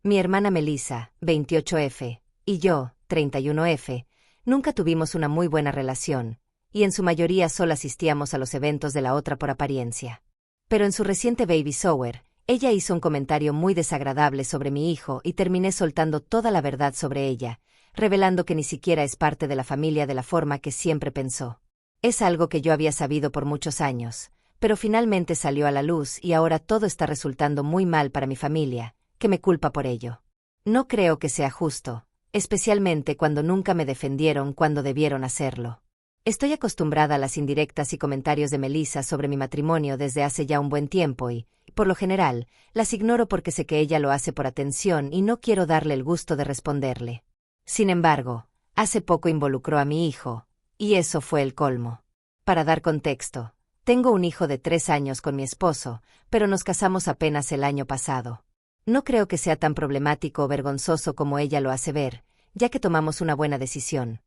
Mi hermana Melissa, 28F, y yo, 31F, nunca tuvimos una muy buena relación, y en su mayoría solo asistíamos a los eventos de la otra por apariencia. Pero en su reciente baby shower, ella hizo un comentario muy desagradable sobre mi hijo y terminé soltando toda la verdad sobre ella, revelando que ni siquiera es parte de la familia de la forma que siempre pensó. Es algo que yo había sabido por muchos años, pero finalmente salió a la luz y ahora todo está resultando muy mal para mi familia, que me culpa por ello. No creo que sea justo, especialmente cuando nunca me defendieron cuando debieron hacerlo. Estoy acostumbrada a las indirectas y comentarios de Melissa sobre mi matrimonio desde hace ya un buen tiempo y, por lo general, las ignoro porque sé que ella lo hace por atención y no quiero darle el gusto de responderle. Sin embargo, hace poco involucró a mi hijo, y eso fue el colmo. Para dar contexto, tengo un hijo de 3 años con mi esposo, pero nos casamos apenas el año pasado. No creo que sea tan problemático o vergonzoso como ella lo hace ver, ya que tomamos una buena decisión.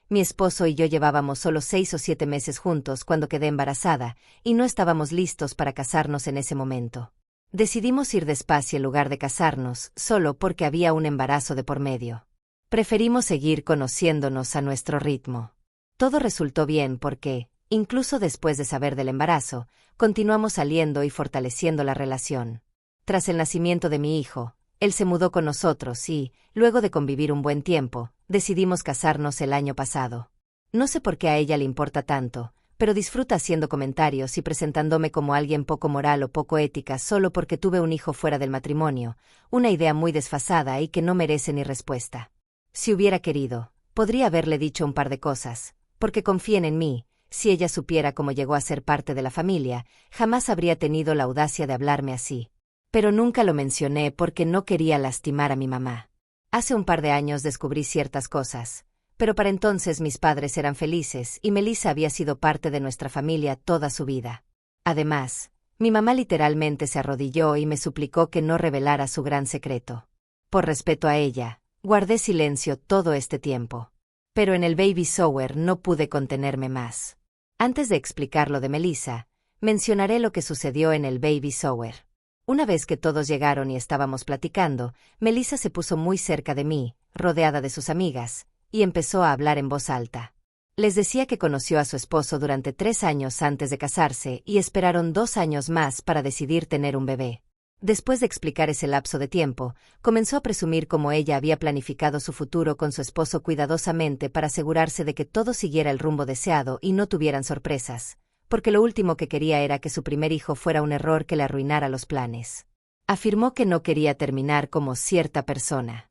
Mi esposo y yo llevábamos solo 6 o 7 meses juntos cuando quedé embarazada, y no estábamos listos para casarnos en ese momento. Decidimos ir despacio en lugar de casarnos, solo porque había un embarazo de por medio. Preferimos seguir conociéndonos a nuestro ritmo. Todo resultó bien porque, incluso después de saber del embarazo, continuamos saliendo y fortaleciendo la relación. Tras el nacimiento de mi hijo, él se mudó con nosotros y, luego de convivir un buen tiempo, decidimos casarnos el año pasado. No sé por qué a ella le importa tanto, pero disfruta haciendo comentarios y presentándome como alguien poco moral o poco ética solo porque tuve un hijo fuera del matrimonio, una idea muy desfasada y que no merece ni respuesta. Si hubiera querido, podría haberle dicho un par de cosas, porque confíen en mí. Si ella supiera cómo llegó a ser parte de la familia, jamás habría tenido la audacia de hablarme así. Pero nunca lo mencioné porque no quería lastimar a mi mamá. Hace un par de años descubrí ciertas cosas, pero para entonces mis padres eran felices y Melissa había sido parte de nuestra familia toda su vida. Además, mi mamá literalmente se arrodilló y me suplicó que no revelara su gran secreto. Por respeto a ella, guardé silencio todo este tiempo. Pero en el baby shower no pude contenerme más. Antes de explicar lo de Melissa, mencionaré lo que sucedió en el baby shower. Una vez que todos llegaron y estábamos platicando, Melissa se puso muy cerca de mí, rodeada de sus amigas, y empezó a hablar en voz alta. Les decía que conoció a su esposo durante 3 años antes de casarse y esperaron 2 años más para decidir tener un bebé. Después de explicar ese lapso de tiempo, comenzó a presumir cómo ella había planificado su futuro con su esposo cuidadosamente para asegurarse de que todo siguiera el rumbo deseado y no tuvieran sorpresas, porque lo último que quería era que su primer hijo fuera un error que le arruinara los planes. Afirmó que no quería terminar como cierta persona.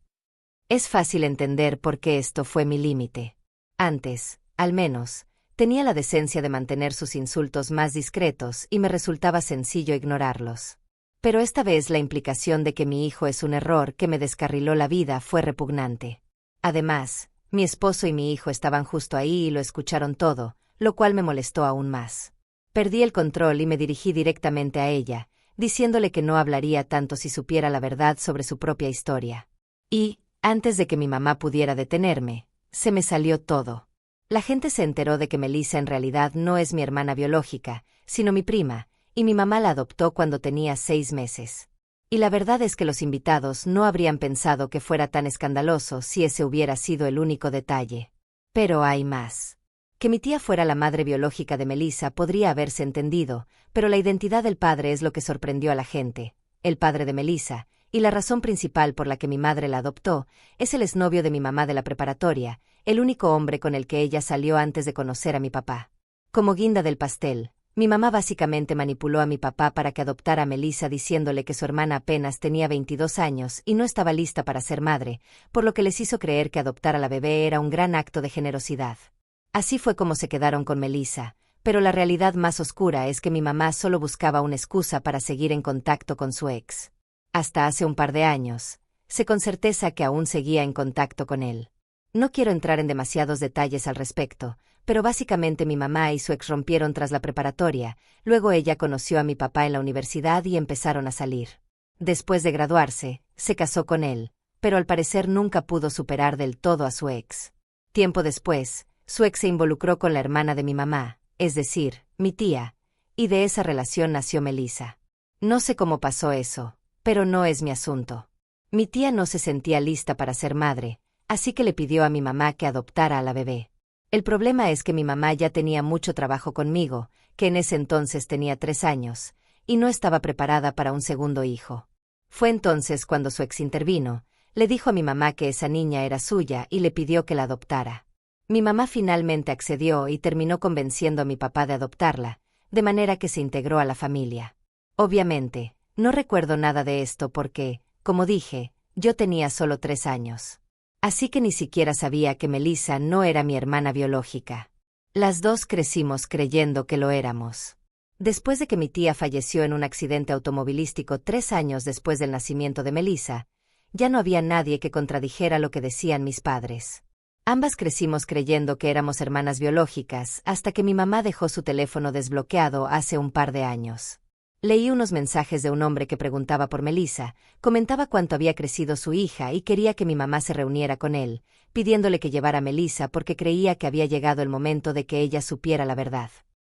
Es fácil entender por qué esto fue mi límite. Antes, al menos, tenía la decencia de mantener sus insultos más discretos y me resultaba sencillo ignorarlos. Pero esta vez la implicación de que mi hijo es un error que me descarriló la vida fue repugnante. Además, mi esposo y mi hijo estaban justo ahí y lo escucharon todo, lo cual me molestó aún más. Perdí el control y me dirigí directamente a ella, diciéndole que no hablaría tanto si supiera la verdad sobre su propia historia. Y, antes de que mi mamá pudiera detenerme, se me salió todo. La gente se enteró de que Melissa en realidad no es mi hermana biológica, sino mi prima, y mi mamá la adoptó cuando tenía 6 meses. Y la verdad es que los invitados no habrían pensado que fuera tan escandaloso si ese hubiera sido el único detalle. Pero hay más. Que mi tía fuera la madre biológica de Melissa podría haberse entendido, pero la identidad del padre es lo que sorprendió a la gente. El padre de Melissa, y la razón principal por la que mi madre la adoptó, es el exnovio de mi mamá de la preparatoria, el único hombre con el que ella salió antes de conocer a mi papá. Como guinda del pastel, mi mamá básicamente manipuló a mi papá para que adoptara a Melissa diciéndole que su hermana apenas tenía 22 años y no estaba lista para ser madre, por lo que les hizo creer que adoptar a la bebé era un gran acto de generosidad. Así fue como se quedaron con Melissa, pero la realidad más oscura es que mi mamá solo buscaba una excusa para seguir en contacto con su ex. Hasta hace un par de años, sé con certeza que aún seguía en contacto con él. No quiero entrar en demasiados detalles al respecto, pero básicamente mi mamá y su ex rompieron tras la preparatoria, luego ella conoció a mi papá en la universidad y empezaron a salir. Después de graduarse, se casó con él, pero al parecer nunca pudo superar del todo a su ex. Tiempo después, su ex se involucró con la hermana de mi mamá, es decir, mi tía, y de esa relación nació Melissa. No sé cómo pasó eso, pero no es mi asunto. Mi tía no se sentía lista para ser madre, así que le pidió a mi mamá que adoptara a la bebé. El problema es que mi mamá ya tenía mucho trabajo conmigo, que en ese entonces tenía 3 años, y no estaba preparada para un segundo hijo. Fue entonces cuando su ex intervino, le dijo a mi mamá que esa niña era suya y le pidió que la adoptara. Mi mamá finalmente accedió y terminó convenciendo a mi papá de adoptarla, de manera que se integró a la familia. Obviamente, no recuerdo nada de esto porque, como dije, yo tenía solo 3 años. Así que ni siquiera sabía que Melissa no era mi hermana biológica. Las dos crecimos creyendo que lo éramos. Después de que mi tía falleció en un accidente automovilístico 3 años después del nacimiento de Melissa, ya no había nadie que contradijera lo que decían mis padres. Ambas crecimos creyendo que éramos hermanas biológicas hasta que mi mamá dejó su teléfono desbloqueado hace un par de años. Leí unos mensajes de un hombre que preguntaba por Melissa, comentaba cuánto había crecido su hija y quería que mi mamá se reuniera con él, pidiéndole que llevara a Melissa porque creía que había llegado el momento de que ella supiera la verdad.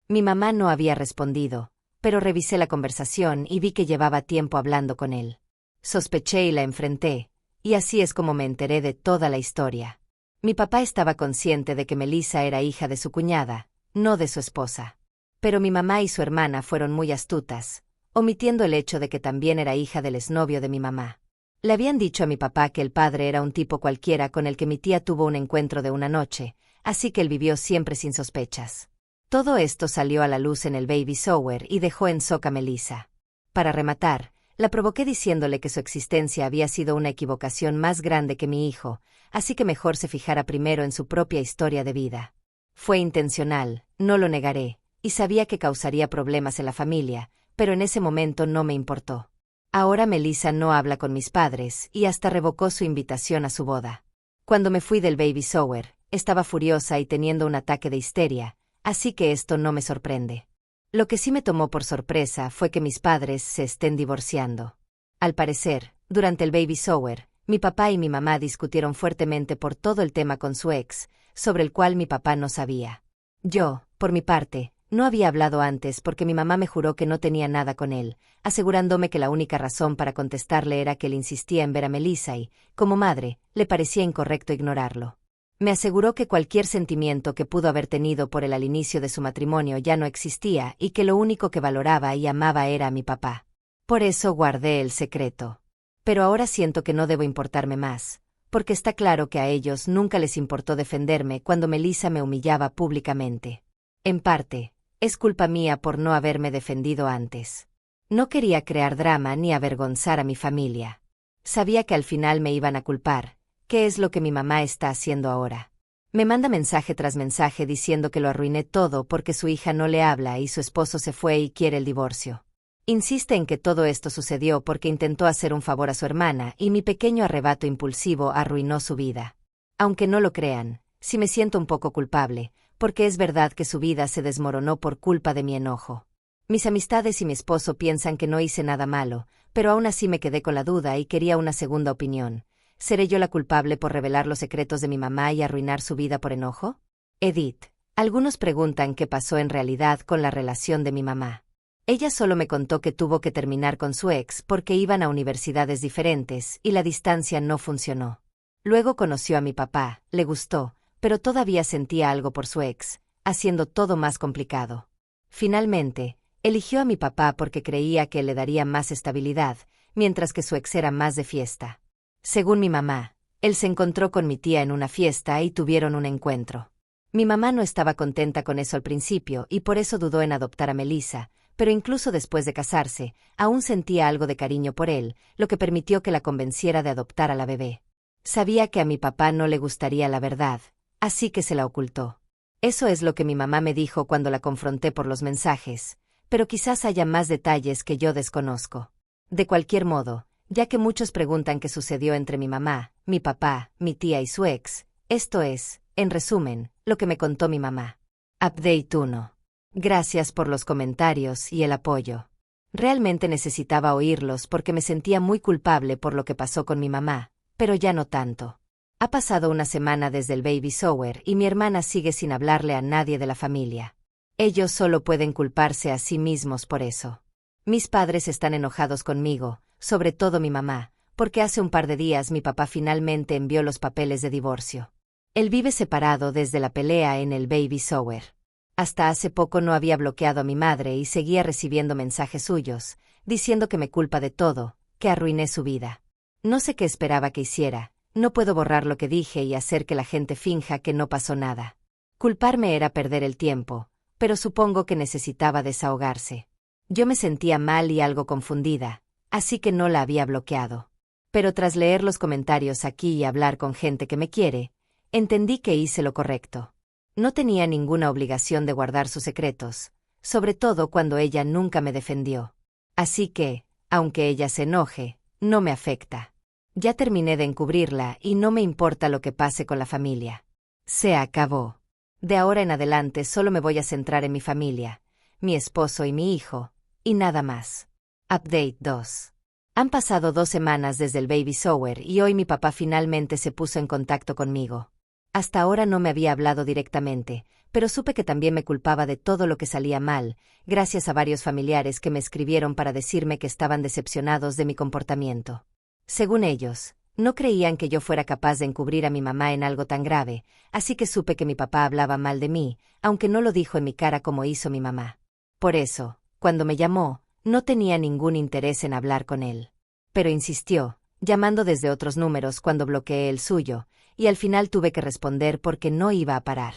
Mi mamá no había respondido, pero revisé la conversación y vi que llevaba tiempo hablando con él. Sospeché y la enfrenté, y así es como me enteré de toda la historia. Mi papá estaba consciente de que Melissa era hija de su cuñada, no de su esposa. Pero mi mamá y su hermana fueron muy astutas, omitiendo el hecho de que también era hija del exnovio de mi mamá. Le habían dicho a mi papá que el padre era un tipo cualquiera con el que mi tía tuvo un encuentro de una noche, así que él vivió siempre sin sospechas. Todo esto salió a la luz en el baby shower y dejó en shock a Melissa. Para rematar, la provoqué diciéndole que su existencia había sido una equivocación más grande que mi hijo, así que mejor se fijara primero en su propia historia de vida. Fue intencional, no lo negaré, y sabía que causaría problemas en la familia, pero en ese momento no me importó. Ahora Melissa no habla con mis padres y hasta revocó su invitación a su boda. Cuando me fui del baby shower, estaba furiosa y teniendo un ataque de histeria, así que esto no me sorprende. Lo que sí me tomó por sorpresa fue que mis padres se estén divorciando. Al parecer, durante el baby shower, mi papá y mi mamá discutieron fuertemente por todo el tema con su ex, sobre el cual mi papá no sabía. Yo, por mi parte, no había hablado antes porque mi mamá me juró que no tenía nada con él, asegurándome que la única razón para contestarle era que él insistía en ver a Melissa y, como madre, le parecía incorrecto ignorarlo. Me aseguró que cualquier sentimiento que pudo haber tenido por él al inicio de su matrimonio ya no existía y que lo único que valoraba y amaba era a mi papá. Por eso guardé el secreto. Pero ahora siento que no debo importarme más, porque está claro que a ellos nunca les importó defenderme cuando Melissa me humillaba públicamente. En parte, es culpa mía por no haberme defendido antes. No quería crear drama ni avergonzar a mi familia. Sabía que al final me iban a culpar. ¿Qué es lo que mi mamá está haciendo ahora? Me manda mensaje tras mensaje diciendo que lo arruiné todo porque su hija no le habla y su esposo se fue y quiere el divorcio. Insiste en que todo esto sucedió porque intentó hacer un favor a su hermana y mi pequeño arrebato impulsivo arruinó su vida. Aunque no lo crean, sí me siento un poco culpable, porque es verdad que su vida se desmoronó por culpa de mi enojo. Mis amistades y mi esposo piensan que no hice nada malo, pero aún así me quedé con la duda y quería una segunda opinión. ¿Seré yo la culpable por revelar los secretos de mi mamá y arruinar su vida por enojo? Edith. Algunos preguntan qué pasó en realidad con la relación de mi mamá. Ella solo me contó que tuvo que terminar con su ex porque iban a universidades diferentes y la distancia no funcionó. Luego conoció a mi papá, le gustó, pero todavía sentía algo por su ex, haciendo todo más complicado. Finalmente, eligió a mi papá porque creía que le daría más estabilidad, mientras que su ex era más de fiesta. Según mi mamá, él se encontró con mi tía en una fiesta y tuvieron un encuentro. Mi mamá no estaba contenta con eso al principio y por eso dudó en adoptar a Melissa, pero incluso después de casarse, aún sentía algo de cariño por él, lo que permitió que la convenciera de adoptar a la bebé. Sabía que a mi papá no le gustaría la verdad, así que se la ocultó. Eso es lo que mi mamá me dijo cuando la confronté por los mensajes, pero quizás haya más detalles que yo desconozco. De cualquier modo, ya que muchos preguntan qué sucedió entre mi mamá, mi papá, mi tía y su ex, esto es, en resumen, lo que me contó mi mamá. Update 1. Gracias por los comentarios y el apoyo. Realmente necesitaba oírlos porque me sentía muy culpable por lo que pasó con mi mamá, pero ya no tanto. Ha pasado una semana desde el baby shower y mi hermana sigue sin hablarle a nadie de la familia. Ellos solo pueden culparse a sí mismos por eso. Mis padres están enojados conmigo, sobre todo mi mamá, porque hace un par de días mi papá finalmente envió los papeles de divorcio. Él vive separado desde la pelea en el baby shower. Hasta hace poco no había bloqueado a mi madre y seguía recibiendo mensajes suyos, diciendo que me culpa de todo, que arruiné su vida. No sé qué esperaba que hiciera, no puedo borrar lo que dije y hacer que la gente finja que no pasó nada. Culparme era perder el tiempo, pero supongo que necesitaba desahogarse. Yo me sentía mal y algo confundida, así que no la había bloqueado. Pero tras leer los comentarios aquí y hablar con gente que me quiere, entendí que hice lo correcto. No tenía ninguna obligación de guardar sus secretos, sobre todo cuando ella nunca me defendió. Así que, aunque ella se enoje, no me afecta. Ya terminé de encubrirla y no me importa lo que pase con la familia. Se acabó. De ahora en adelante solo me voy a centrar en mi familia, mi esposo y mi hijo, y nada más. Update 2. Han pasado 2 semanas desde el baby shower y hoy mi papá finalmente se puso en contacto conmigo. Hasta ahora no me había hablado directamente, pero supe que también me culpaba de todo lo que salía mal, gracias a varios familiares que me escribieron para decirme que estaban decepcionados de mi comportamiento. Según ellos, no creían que yo fuera capaz de encubrir a mi mamá en algo tan grave, así que supe que mi papá hablaba mal de mí, aunque no lo dijo en mi cara como hizo mi mamá. Por eso, cuando me llamó, no tenía ningún interés en hablar con él. Pero insistió, llamando desde otros números cuando bloqueé el suyo, y al final tuve que responder porque no iba a parar.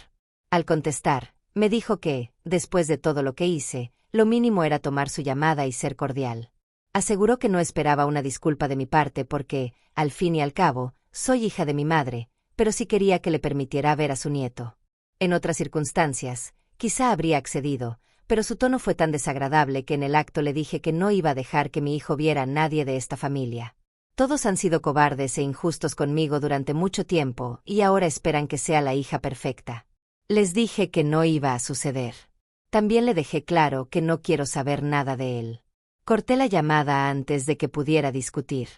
Al contestar, me dijo que, después de todo lo que hice, lo mínimo era tomar su llamada y ser cordial. Aseguró que no esperaba una disculpa de mi parte porque, al fin y al cabo, soy hija de mi madre, pero sí quería que le permitiera ver a su nieto. En otras circunstancias, quizá habría accedido, pero su tono fue tan desagradable que en el acto le dije que no iba a dejar que mi hijo viera a nadie de esta familia. Todos han sido cobardes e injustos conmigo durante mucho tiempo y ahora esperan que sea la hija perfecta. Les dije que no iba a suceder. También le dejé claro que no quiero saber nada de él. Corté la llamada antes de que pudiera discutir.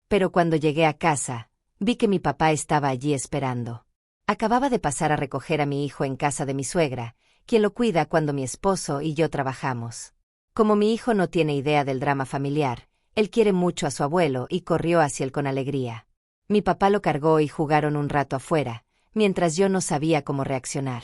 Pero cuando llegué a casa, vi que mi papá estaba allí esperando. Acababa de pasar a recoger a mi hijo en casa de mi suegra, quien lo cuida cuando mi esposo y yo trabajamos. Como mi hijo no tiene idea del drama familiar, él quiere mucho a su abuelo y corrió hacia él con alegría. Mi papá lo cargó y jugaron un rato afuera, mientras yo no sabía cómo reaccionar.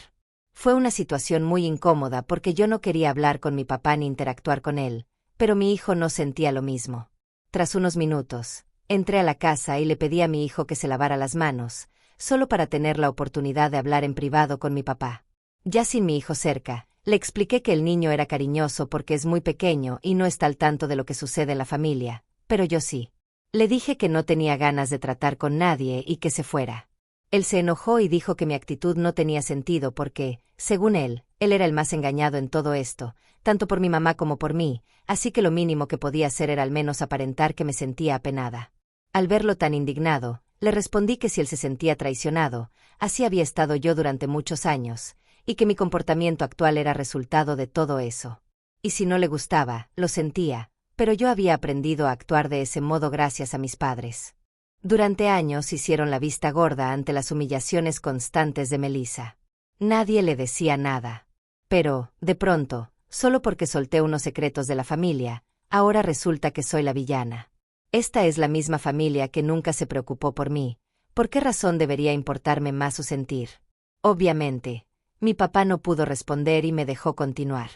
Fue una situación muy incómoda porque yo no quería hablar con mi papá ni interactuar con él, pero mi hijo no sentía lo mismo. Tras unos minutos, entré a la casa y le pedí a mi hijo que se lavara las manos, solo para tener la oportunidad de hablar en privado con mi papá. Ya sin mi hijo cerca, le expliqué que el niño era cariñoso porque es muy pequeño y no está al tanto de lo que sucede en la familia, pero yo sí. Le dije que no tenía ganas de tratar con nadie y que se fuera. Él se enojó y dijo que mi actitud no tenía sentido porque, según él era el más engañado en todo esto, tanto por mi mamá como por mí, así que lo mínimo que podía hacer era al menos aparentar que me sentía apenada. Al verlo tan indignado, le respondí que si él se sentía traicionado, así había estado yo durante muchos años, y que mi comportamiento actual era resultado de todo eso. Y si no le gustaba, lo sentía, pero yo había aprendido a actuar de ese modo gracias a mis padres. Durante años hicieron la vista gorda ante las humillaciones constantes de Melissa. Nadie le decía nada. Pero, de pronto, solo porque solté unos secretos de la familia, ahora resulta que soy la villana. Esta es la misma familia que nunca se preocupó por mí. ¿Por qué razón debería importarme más su sentir? Obviamente, mi papá no pudo responder y me dejó continuar.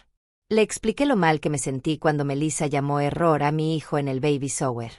Le expliqué lo mal que me sentí cuando Melissa llamó error a mi hijo en el baby shower.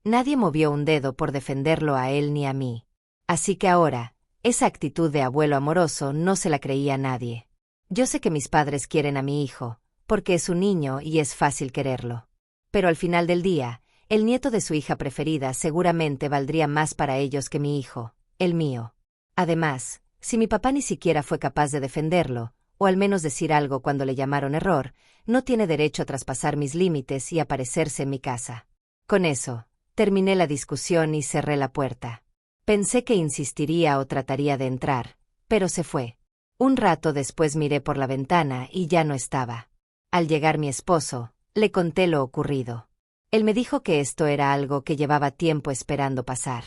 Nadie movió un dedo por defenderlo a él ni a mí. Así que ahora, esa actitud de abuelo amoroso no se la creía a nadie. Yo sé que mis padres quieren a mi hijo, porque es un niño y es fácil quererlo. Pero al final del día, el nieto de su hija preferida seguramente valdría más para ellos que mi hijo, el mío. Además, si mi papá ni siquiera fue capaz de defenderlo, o al menos decir algo cuando le llamaron error, no tiene derecho a traspasar mis límites y aparecerse en mi casa. Con eso, terminé la discusión y cerré la puerta. Pensé que insistiría o trataría de entrar, pero se fue. Un rato después miré por la ventana y ya no estaba. Al llegar mi esposo, le conté lo ocurrido. Él me dijo que esto era algo que llevaba tiempo esperando pasar.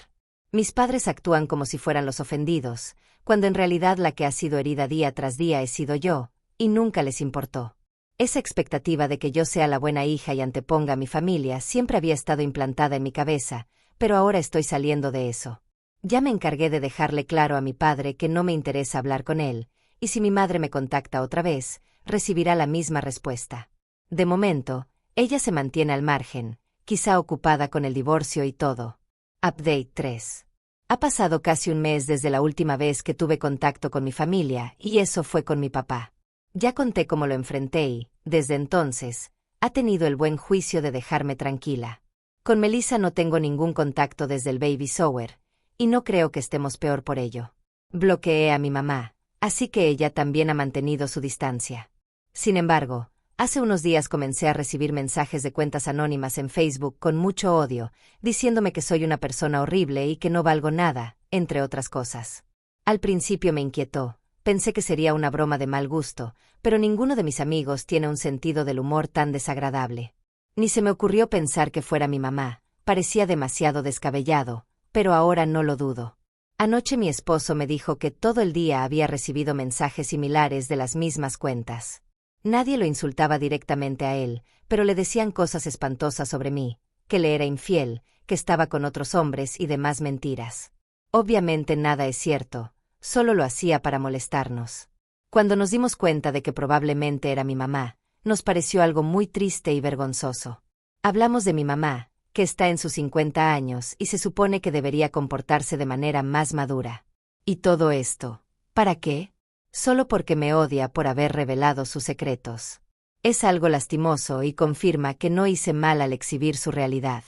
Mis padres actúan como si fueran los ofendidos, cuando en realidad la que ha sido herida día tras día he sido yo, y nunca les importó. Esa expectativa de que yo sea la buena hija y anteponga a mi familia siempre había estado implantada en mi cabeza, pero ahora estoy saliendo de eso. Ya me encargué de dejarle claro a mi padre que no me interesa hablar con él, y si mi madre me contacta otra vez, recibirá la misma respuesta. De momento, ella se mantiene al margen, quizá ocupada con el divorcio y todo. Update 3. Ha pasado casi un mes desde la última vez que tuve contacto con mi familia, y eso fue con mi papá. Ya conté cómo lo enfrenté y, desde entonces, ha tenido el buen juicio de dejarme tranquila. Con Melissa no tengo ningún contacto desde el baby shower, y no creo que estemos peor por ello. Bloqueé a mi mamá, así que ella también ha mantenido su distancia. Sin embargo, hace unos días comencé a recibir mensajes de cuentas anónimas en Facebook con mucho odio, diciéndome que soy una persona horrible y que no valgo nada, entre otras cosas. Al principio me inquietó, pensé que sería una broma de mal gusto, pero ninguno de mis amigos tiene un sentido del humor tan desagradable. Ni se me ocurrió pensar que fuera mi mamá, parecía demasiado descabellado, pero ahora no lo dudo. Anoche mi esposo me dijo que todo el día había recibido mensajes similares de las mismas cuentas. Nadie lo insultaba directamente a él, pero le decían cosas espantosas sobre mí, que le era infiel, que estaba con otros hombres y demás mentiras. Obviamente nada es cierto, solo lo hacía para molestarnos. Cuando nos dimos cuenta de que probablemente era mi mamá, nos pareció algo muy triste y vergonzoso. Hablamos de mi mamá, que está en sus 50 años y se supone que debería comportarse de manera más madura. ¿Y todo esto? ¿Para qué? Solo porque me odia por haber revelado sus secretos. Es algo lastimoso y confirma que no hice mal al exhibir su realidad.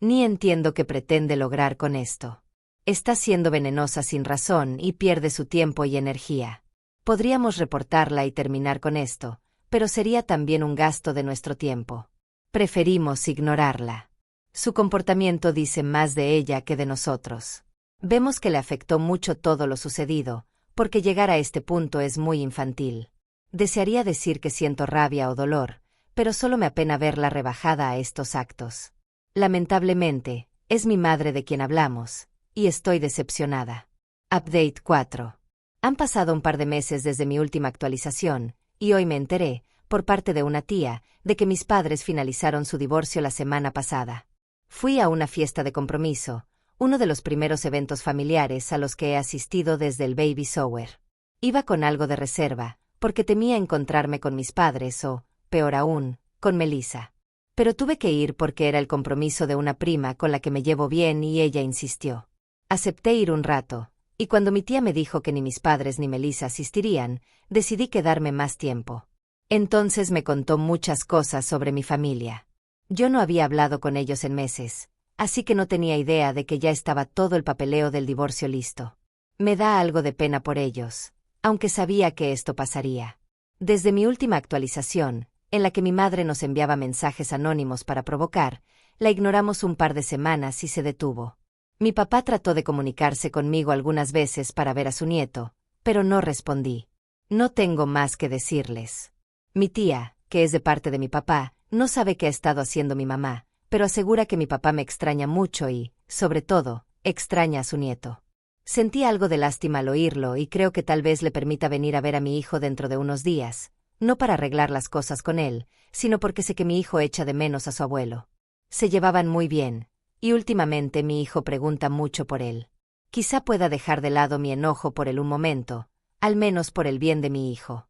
Ni entiendo qué pretende lograr con esto. Está siendo venenosa sin razón y pierde su tiempo y energía. Podríamos reportarla y terminar con esto, pero sería también un gasto de nuestro tiempo. Preferimos ignorarla. Su comportamiento dice más de ella que de nosotros. Vemos que le afectó mucho todo lo sucedido, porque llegar a este punto es muy infantil. Desearía decir que siento rabia o dolor, pero solo me apena verla rebajada a estos actos. Lamentablemente, es mi madre de quien hablamos, y estoy decepcionada. Update 4. Han pasado un par de meses desde mi última actualización, y hoy me enteré, por parte de una tía, de que mis padres finalizaron su divorcio la semana pasada. Fui a una fiesta de compromiso, uno de los primeros eventos familiares a los que he asistido desde el baby shower. Iba con algo de reserva, porque temía encontrarme con mis padres o, peor aún, con Melissa. Pero tuve que ir porque era el compromiso de una prima con la que me llevo bien y ella insistió. Acepté ir un rato, y cuando mi tía me dijo que ni mis padres ni Melissa asistirían, decidí quedarme más tiempo. Entonces me contó muchas cosas sobre mi familia. Yo no había hablado con ellos en meses, así que no tenía idea de que ya estaba todo el papeleo del divorcio listo. Me da algo de pena por ellos, aunque sabía que esto pasaría. Desde mi última actualización, en la que mi madre nos enviaba mensajes anónimos para provocar, la ignoramos un par de semanas y se detuvo. Mi papá trató de comunicarse conmigo algunas veces para ver a su nieto, pero no respondí. No tengo más que decirles. Mi tía, que es de parte de mi papá, no sabe qué ha estado haciendo mi mamá, pero asegura que mi papá me extraña mucho y, sobre todo, extraña a su nieto. Sentí algo de lástima al oírlo y creo que tal vez le permita venir a ver a mi hijo dentro de unos días, no para arreglar las cosas con él, sino porque sé que mi hijo echa de menos a su abuelo. Se llevaban muy bien, y últimamente mi hijo pregunta mucho por él. Quizá pueda dejar de lado mi enojo por él un momento, al menos por el bien de mi hijo.